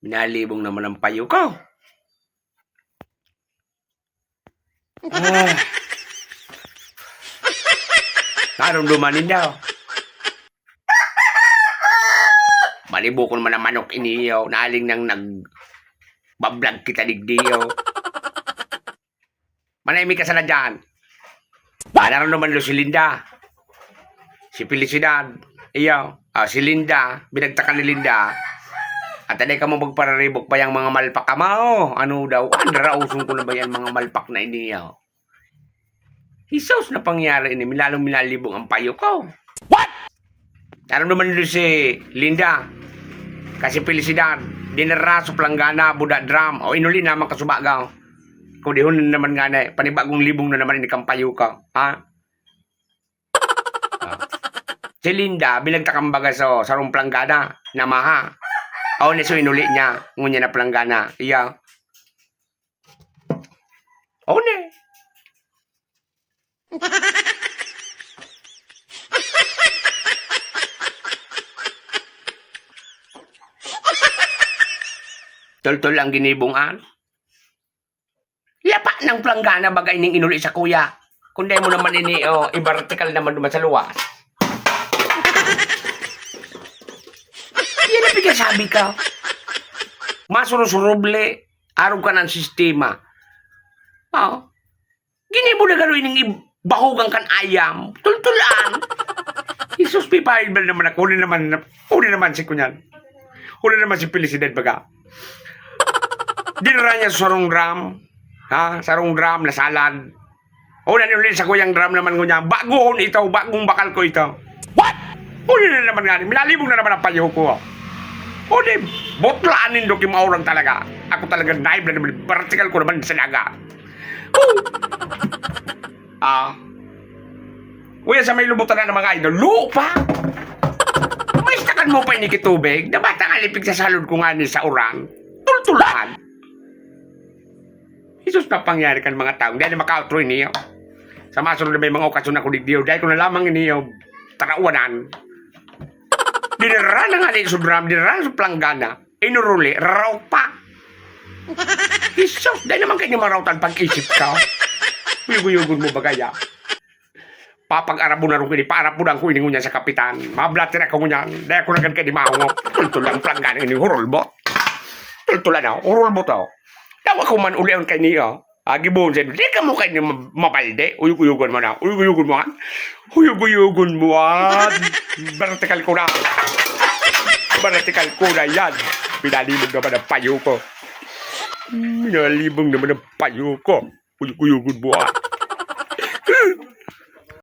Minalibong naman ang payo ko. Ah. Naramdaman ninyo. Malibo ko naman ang manok iniyo. Naaling nang nagbablog kita digdiyo. Manahimik ka sana dyan. Naramdaman lo si Linda. Si Felicidad. Iyo. Si Linda. Binagtakan ni Linda. At aday ka mo magpararibok pa yung mga malpak mo. Ano daw? Andrausun ko na ba yan mga malpak na iniyo? Hisos na pangyari ini. Lalong minalibong ang payo ko. What? Naramdaman nito si Linda. Kasi Felicidad. Dinaraso planggana, buda drum. O inuli naman kasubagaw. Kung dihon na naman nga na. Panibagong libong na naman ini kang payo ko. Ha? Si Linda. Binagtakang baga sa sarong planggana. Namaha. O neso inuli niya. Ngunya na planggana. Iya. O ne. Tol-tol ang ginibungan. Lapa ng planggana bagay ning inuli sa kuya. Kundi mo naman ini i-vertical naman duman sa luwas. Yan ang pinasabi ka. Masurusuruble. Araw ka ng sistema. Ginibo na gano'n yung bahugang kan ayam. Tultulan. Jesus, pipahid ba naman ako? Huli naman si kunyan. Huli naman si Felicidad baga. Dinara niya sa sarong drum. Sarong drum na salad. Huli ulit sa kuyang drum naman ngunya. Bagong ito, bagong bakal ko ito. What? Huli na naman nga. Milalibong na naman ang payo ko. Huli, botlaanin do kimaurang talaga. Ako talaga naib na naman. Vertical ko naman sa naga. Uya sa may lubutan na ng mga idol, lupa! May istakan mo pa inikitubig, na batang alipig sa salod ko nga ni sa uran. Tultulan! Jesus na pangyari kan mga tao, dahil maka-outro niyo. Sa masunod na may mga okasyon ako digdiyo, dahil ko na lamang niyo, tarauanan. Dinara na nga ni Sudram, dinara sa planggana, inuruli, raw pa. Jesus, dahil naman kayo marautan pag-isip ka. Uyug-uyugun mo bagaya. Papag-arabo na rin ko ini, paarapunan ko ini ngunya sa kapitan. Mablatir ako ngunya, dahil ako nagan kayo di mahungok. Tultulan planggana ini, hurulbot. Tultulan na, hurulbot ako. Dawa ko man ulian kayo niyo. Gibon siya, di ka mo kayo mabalde. Uyug-uyugun mo na, uyug-uyugun mo. Uyug-uyugun mo. Vertical ko na. Vertical ko na yan. Pinalibog naman ang payo ko. Pinalibog naman ang payo ko. Uyug-uyugun mo.